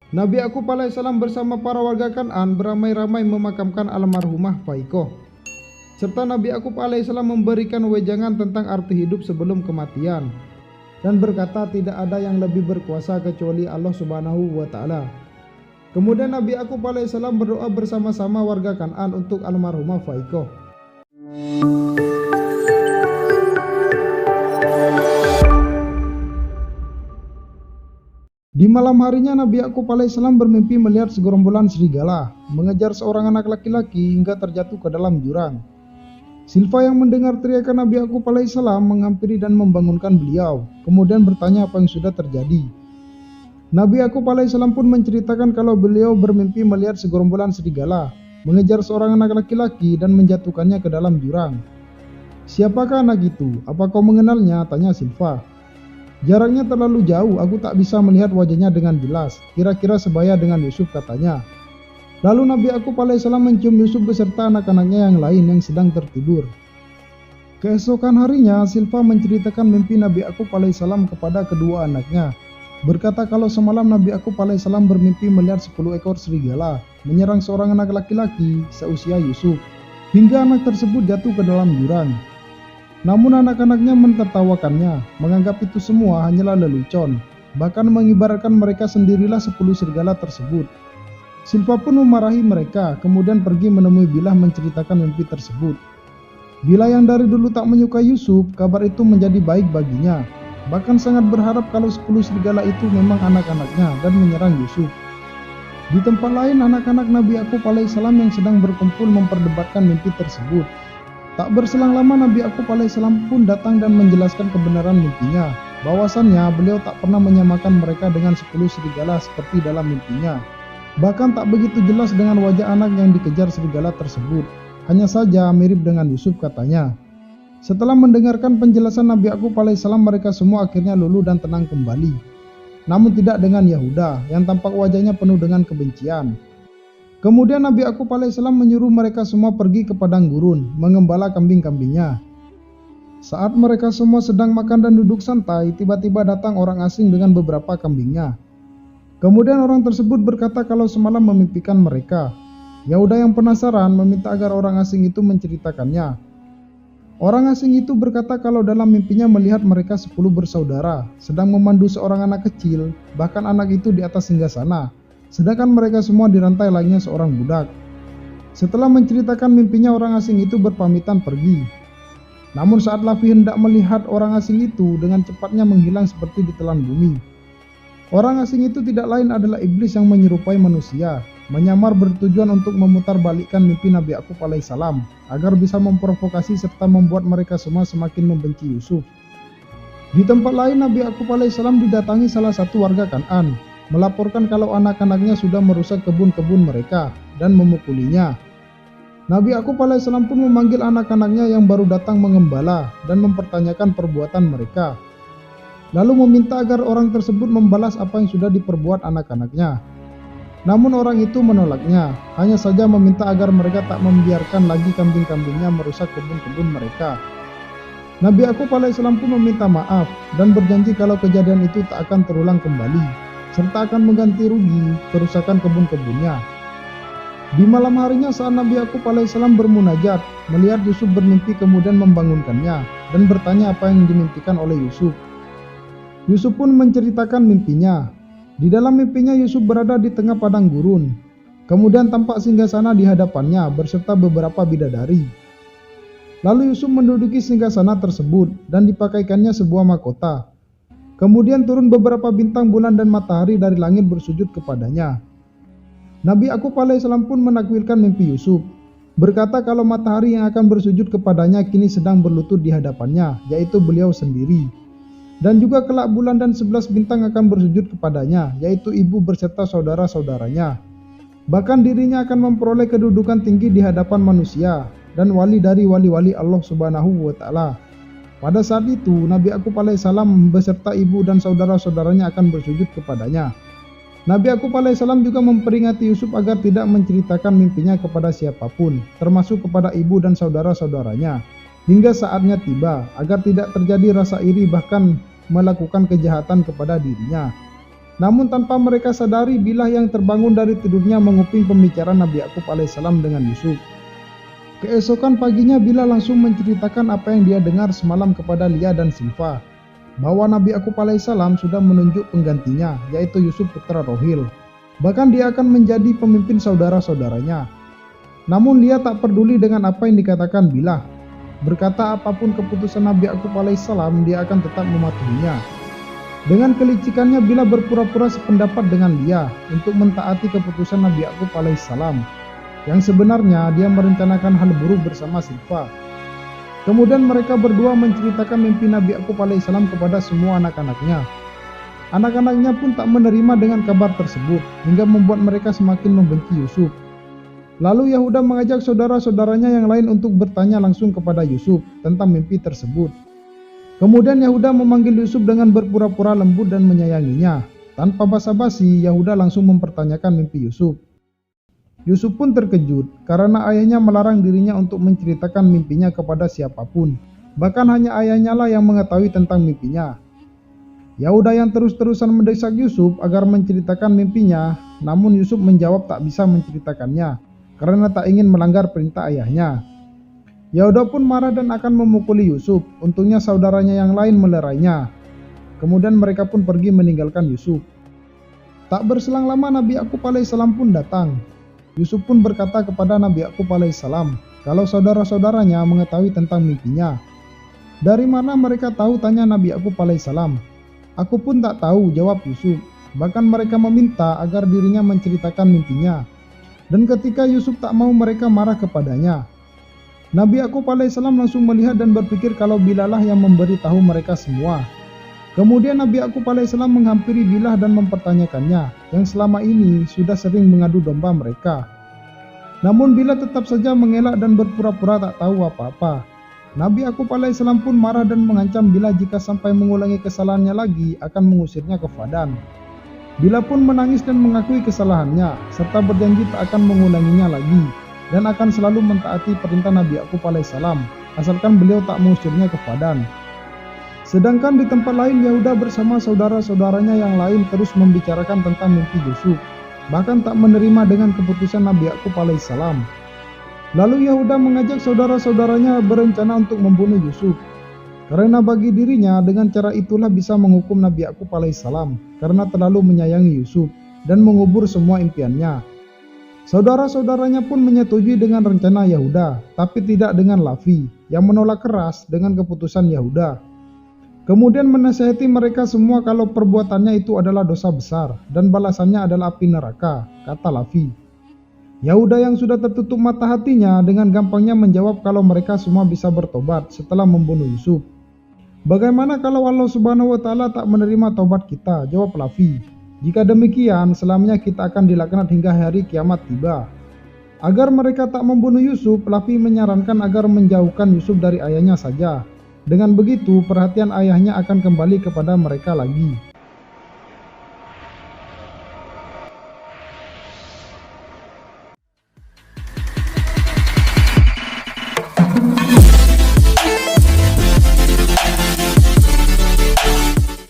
Nabi Yakub alaihissalam bersama para warga Kan'an beramai-ramai memakamkan almarhumah Faikoh. Serta Nabi Yakub alaihissalam memberikan wejangan tentang arti hidup sebelum kematian. Dan berkata tidak ada yang lebih berkuasa kecuali Allah Subhanahu wa Ta'ala. Kemudian Nabi Yakub alaihissalam berdoa bersama-sama warga Kan'an untuk almarhumah Faikoh. Di malam harinya Nabi Yakub alaihissalam bermimpi melihat segerombolan serigala mengejar seorang anak laki-laki hingga terjatuh ke dalam jurang. Silfa yang mendengar teriakan Nabi Yakub alaihissalam menghampiri dan membangunkan beliau, kemudian bertanya apa yang sudah terjadi. Nabi Yakub alaihissalam pun menceritakan kalau beliau bermimpi melihat segerombolan serigala mengejar seorang anak laki-laki dan menjatuhkannya ke dalam jurang. "Siapakah anak itu? Apa kau mengenalnya?" tanya Silfa. "Jaraknya terlalu jauh, aku tak bisa melihat wajahnya dengan jelas. Kira-kira sebaya dengan Yusuf," katanya. Lalu Nabi Yakub alaihissalam mencium Yusuf beserta anak-anaknya yang lain yang sedang tertidur. Keesokan harinya, Silfa menceritakan mimpi Nabi Yakub alaihissalam kepada kedua anaknya. Berkata kalau semalam Nabi Yakub alaihissalam bermimpi melihat 10 ekor serigala menyerang seorang anak laki-laki seusia Yusuf, hingga anak tersebut jatuh ke dalam jurang. Namun anak-anaknya mentertawakannya, menganggap itu semua hanyalah lelucon, bahkan mengibaratkan mereka sendirilah 10 serigala tersebut. Silfa pun memarahi mereka, kemudian pergi menemui Bilah menceritakan mimpi tersebut. Bilah yang dari dulu tak menyukai Yusuf, kabar itu menjadi baik baginya, bahkan sangat berharap kalau 10 serigala itu memang anak-anaknya dan menyerang Yusuf. Di tempat lain, anak-anak Nabi Yakub alaihissalam yang sedang berkumpul memperdebatkan mimpi tersebut. Tak berselang lama Nabi Yakub alaihissalam pun datang dan menjelaskan kebenaran mimpinya, bahwasannya beliau tak pernah menyamakan mereka dengan 10 serigala seperti dalam mimpinya. Bahkan tak begitu jelas dengan wajah anak yang dikejar serigala tersebut, hanya saja mirip dengan Yusuf, katanya. Setelah mendengarkan penjelasan Nabi Yakub alaihissalam, mereka semua akhirnya luluh dan tenang kembali. Namun tidak dengan Yahuda yang tampak wajahnya penuh dengan kebencian. Kemudian Nabi Yakub alaihissalam menyuruh mereka semua pergi ke padang gurun, mengembala kambing-kambingnya. Saat mereka semua sedang makan dan duduk santai, tiba-tiba datang orang asing dengan beberapa kambingnya. Kemudian orang tersebut berkata kalau semalam memimpikan mereka. Yahuda yang penasaran meminta agar orang asing itu menceritakannya. Orang asing itu berkata kalau dalam mimpinya melihat mereka 10 bersaudara, sedang memandu seorang anak kecil, bahkan anak itu di atas singgasana. Sedangkan mereka semua dirantai lainnya seorang budak. Setelah menceritakan mimpinya, orang asing itu berpamitan pergi. Namun saat Lafi hendak melihat orang asing itu, dengan cepatnya menghilang seperti ditelan bumi. Orang asing itu tidak lain adalah iblis yang menyerupai manusia, menyamar bertujuan untuk memutarbalikkan mimpi Nabi Yakub alaihissalam, agar bisa memprovokasi serta membuat mereka semua semakin membenci Yusuf. Di tempat lain, Nabi Yakub alaihissalam didatangi salah satu warga Kan'an, melaporkan kalau anak-anaknya sudah merusak kebun-kebun mereka dan memukulinya. Nabi Yakub alaihissalam pun memanggil anak-anaknya yang baru datang mengembala dan mempertanyakan perbuatan mereka. Lalu meminta agar orang tersebut membalas apa yang sudah diperbuat anak-anaknya. Namun orang itu menolaknya, hanya saja meminta agar mereka tak membiarkan lagi kambing-kambingnya merusak kebun-kebun mereka. Nabi Yakub alaihissalam pun meminta maaf dan berjanji kalau kejadian itu tak akan terulang kembali, serta akan mengganti rugi kerusakan kebun-kebunnya. Di malam harinya saat Nabi Yakub alaihissalam bermunajat, melihat Yusuf bermimpi kemudian membangunkannya dan bertanya apa yang dimimpikan oleh Yusuf. Yusuf pun menceritakan mimpinya. Di dalam mimpinya Yusuf berada di tengah padang gurun. Kemudian tampak singgasana di hadapannya beserta beberapa bidadari. Lalu Yusuf menduduki singgasana tersebut dan dipakaikannya sebuah mahkota. Kemudian turun beberapa bintang, bulan dan matahari dari langit bersujud kepadanya. Nabi Yakub alaihissalam pun menakwilkan mimpi Yusuf, berkata kalau matahari yang akan bersujud kepadanya kini sedang berlutut di hadapannya, yaitu beliau sendiri. Dan juga kelak bulan dan 11 bintang akan bersujud kepadanya, yaitu ibu berserta saudara-saudaranya. Bahkan dirinya akan memperoleh kedudukan tinggi di hadapan manusia dan wali dari wali-wali Allah Subhanahu wa Ta'ala. Pada saat itu, Nabi Yakub alaihissalam beserta ibu dan saudara-saudaranya akan bersujud kepadanya. Nabi Yakub alaihissalam juga memperingati Yusuf agar tidak menceritakan mimpinya kepada siapapun, termasuk kepada ibu dan saudara-saudaranya, hingga saatnya tiba, agar tidak terjadi rasa iri bahkan melakukan kejahatan kepada dirinya. Namun tanpa mereka sadari, Bilah yang terbangun dari tidurnya menguping pembicaraan Nabi Yakub alaihissalam dengan Yusuf. Keesokan paginya Bilah langsung menceritakan apa yang dia dengar semalam kepada Lia dan Silva, bahwa Nabi Yakub alaihissalam sudah menunjuk penggantinya, yaitu Yusuf putra Rohil. Bahkan dia akan menjadi pemimpin saudara-saudaranya. Namun Lia tak peduli dengan apa yang dikatakan Bilah. Berkata apapun keputusan Nabi Yakub alaihissalam, dia akan tetap mematuhinya. Dengan kelicikannya Bilah berpura-pura sependapat dengan Lia untuk mentaati keputusan Nabi Yakub alaihissalam, yang sebenarnya dia merencanakan hal buruk bersama Silva. Kemudian mereka berdua menceritakan mimpi Nabi Yakub alaihissalam kepada semua anak-anaknya. Anak-anaknya pun tak menerima dengan kabar tersebut, hingga membuat mereka semakin membenci Yusuf. Lalu Yahuda mengajak saudara-saudaranya yang lain untuk bertanya langsung kepada Yusuf tentang mimpi tersebut. Kemudian Yahuda memanggil Yusuf dengan berpura-pura lembut dan menyayanginya. Tanpa basa-basi, Yahuda langsung mempertanyakan mimpi Yusuf. Yusuf pun terkejut karena ayahnya melarang dirinya untuk menceritakan mimpinya kepada siapapun. Bahkan hanya ayahnya lah yang mengetahui tentang mimpinya. Yahuda yang terus-terusan mendesak Yusuf agar menceritakan mimpinya, namun Yusuf menjawab tak bisa menceritakannya karena tak ingin melanggar perintah ayahnya. Yahuda pun marah dan akan memukuli Yusuf. Untungnya saudaranya yang lain melerainya. Kemudian mereka pun pergi meninggalkan Yusuf. Tak berselang lama Nabi Yakub alaihissalam pun datang. Yusuf pun berkata kepada Nabi Yakub alaihissalam kalau saudara-saudaranya mengetahui tentang mimpinya. Dari mana mereka tahu, tanya Nabi Yakub alaihissalam. Aku pun tak tahu, jawab Yusuf. Bahkan mereka meminta agar dirinya menceritakan mimpinya. Dan ketika Yusuf tak mau, mereka marah kepadanya. Nabi Yakub alaihissalam langsung melihat dan berpikir kalau Bilah lah yang memberitahu mereka semua. Kemudian Nabi Yakub alaihissalam menghampiri Bilah dan mempertanyakannya, yang selama ini sudah sering mengadu domba mereka. Namun Bilah tetap saja mengelak dan berpura-pura tak tahu apa-apa. Nabi Yakub alaihissalam pun marah dan mengancam Bilah jika sampai mengulangi kesalahannya lagi akan mengusirnya ke Padan. Bilah pun menangis dan mengakui kesalahannya, serta berjanji tak akan mengulanginya lagi, dan akan selalu mentaati perintah Nabi Yakub alaihissalam, asalkan beliau tak mengusirnya ke Padan. Sedangkan di tempat lain, Yahuda bersama saudara-saudaranya yang lain terus membicarakan tentang mimpi Yusuf, bahkan tak menerima dengan keputusan Nabi Yakub alaihissalam. Lalu Yahuda mengajak saudara-saudaranya berencana untuk membunuh Yusuf, karena bagi dirinya dengan cara itulah bisa menghukum Nabi Yakub alaihissalam karena terlalu menyayangi Yusuf dan mengubur semua impiannya. Saudara-saudaranya pun menyetujui dengan rencana Yahuda, tapi tidak dengan Lavi yang menolak keras dengan keputusan Yahuda. Kemudian menasihati mereka semua kalau perbuatannya itu adalah dosa besar dan balasannya adalah api neraka, kata Lavi. Yahuda yang sudah tertutup mata hatinya dengan gampangnya menjawab kalau mereka semua bisa bertobat setelah membunuh Yusuf. Bagaimana kalau Allah Subhanahu wa Ta'ala tak menerima tobat kita? Jawab Lavi. Jika demikian, selamanya kita akan dilaknat hingga hari kiamat tiba. Agar mereka tak membunuh Yusuf, Lavi menyarankan agar menjauhkan Yusuf dari ayahnya saja. Dengan begitu, perhatian ayahnya akan kembali kepada mereka lagi.